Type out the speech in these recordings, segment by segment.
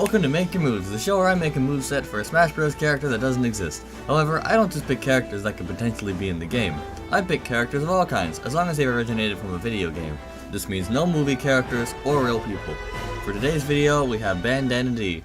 Welcome to Make Your Moves, the show where I make a moveset for a Smash Bros. Character that doesn't exist. However, I don't just pick characters that could potentially be in the game. I pick characters of all kinds, as long as they originated from a video game. This means no movie characters or real people. For today's video, we have Bandana Dee.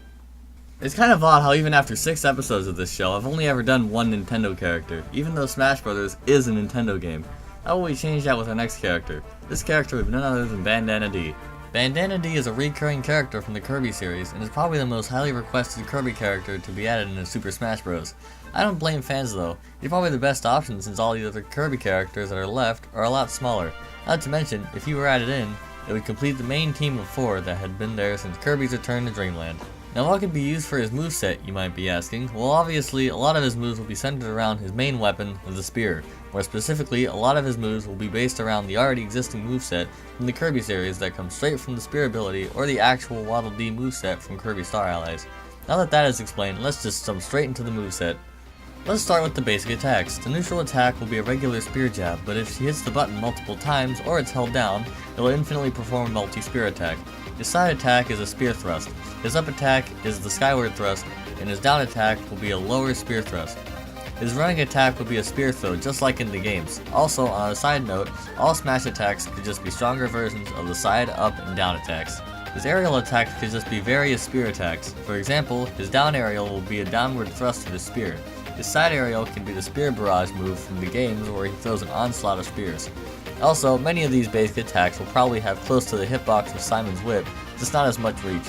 It's kind of odd how even after 6 episodes of this show, I've only ever done one Nintendo character, even though Smash Bros. Is a Nintendo game. How will we change that with our next character? This character would be none other than Bandana Dee. Bandana Dee is a recurring character from the Kirby series, and is probably the most highly requested Kirby character to be added in Super Smash Bros. I don't blame fans though, he's probably the best option since all the other Kirby characters that are left are a lot smaller. Not to mention, if he were added in, it would complete the main team of 4 that had been there since Kirby's return to Dreamland. Now what could be used for his moveset, you might be asking? Well, obviously, a lot of his moves will be centered around his main weapon, the spear. More specifically, a lot of his moves will be based around the already existing moveset from the Kirby series that comes straight from the spear ability or the actual Waddle Dee moveset from Kirby Star Allies. Now that that is explained, let's just jump straight into the moveset. Let's start with the basic attacks. The neutral attack will be a regular spear jab, but if she hits the button multiple times or it's held down, it will infinitely perform a multi-spear attack. His side attack is a spear thrust, his up attack is the skyward thrust, and his down attack will be a lower spear thrust. His running attack will be a spear throw, just like in the games. Also, on a side note, all Smash attacks could just be stronger versions of the side, up, and down attacks. His aerial attacks could just be various spear attacks. For example, his down aerial will be a downward thrust of his spear. His side aerial can be the spear barrage move from the games where he throws an onslaught of spears. Also, many of these basic attacks will probably have close to the hitbox of Simon's whip, just not as much reach.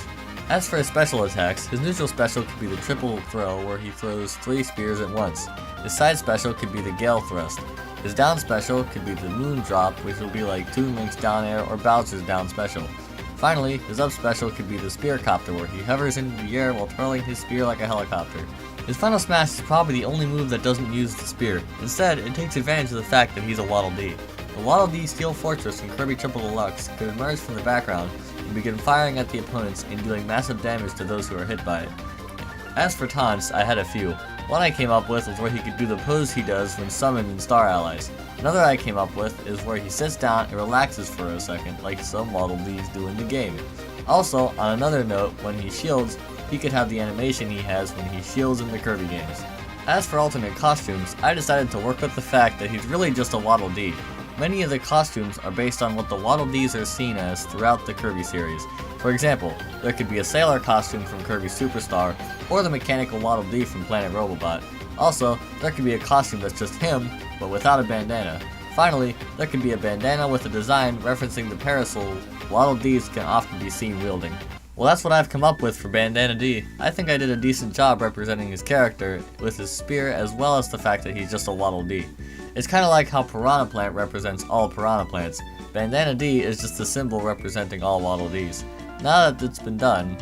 As for his special attacks, his neutral special could be the triple throw where he throws 3 spears at once. His side special could be the Gale thrust. His down special could be the moon drop, which will be like Toon Link's down air or Bowser's down special. Finally, his up special could be the spear copter where he hovers into the air while twirling his spear like a helicopter. His final smash is probably the only move that doesn't use the spear. Instead, it takes advantage of the fact that he's a Waddle Dee. The Waddle Dee Steel Fortress in Kirby Triple Deluxe could emerge from the background and begin firing at the opponents and dealing massive damage to those who are hit by it. As for taunts, I had a few. One I came up with was where he could do the pose he does when summoned in Star Allies. Another I came up with is where he sits down and relaxes for a second, like some Waddle Dees do in the game. Also, on another note, when he shields, he could have the animation he has when he shields in the Kirby games. As for alternate costumes, I decided to work with the fact that he's really just a Waddle Dee. Many of the costumes are based on what the Waddle Dees are seen as throughout the Kirby series. For example, there could be a sailor costume from Kirby Superstar, or the mechanical Waddle Dee from Planet Robobot. Also, there could be a costume that's just him, but without a bandana. Finally, there could be a bandana with a design referencing the parasol Waddle Dees can often be seen wielding. Well, that's what I've come up with for Bandana Dee. I think I did a decent job representing his character with his spear as well as the fact that he's just a Waddle Dee. It's kinda like how Piranha Plant represents all Piranha Plants. Bandana Dee is just a symbol representing all Waddle Dees. Now that it's been done,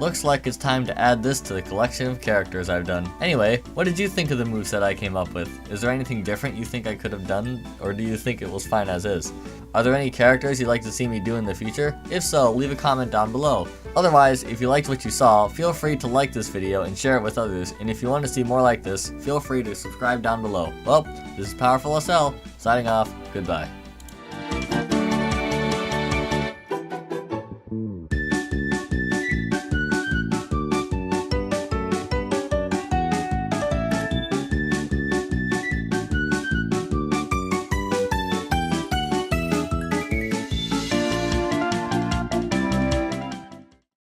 looks like it's time to add this to the collection of characters I've done. Anyway, what did you think of the moveset I came up with? Is there anything different you think I could have done, or do you think it was fine as is? Are there any characters you'd like to see me do in the future? If so, leave a comment down below. Otherwise, if you liked what you saw, feel free to like this video and share it with others, and if you want to see more like this, feel free to subscribe down below. Well, this is Powerful SL, signing off, goodbye.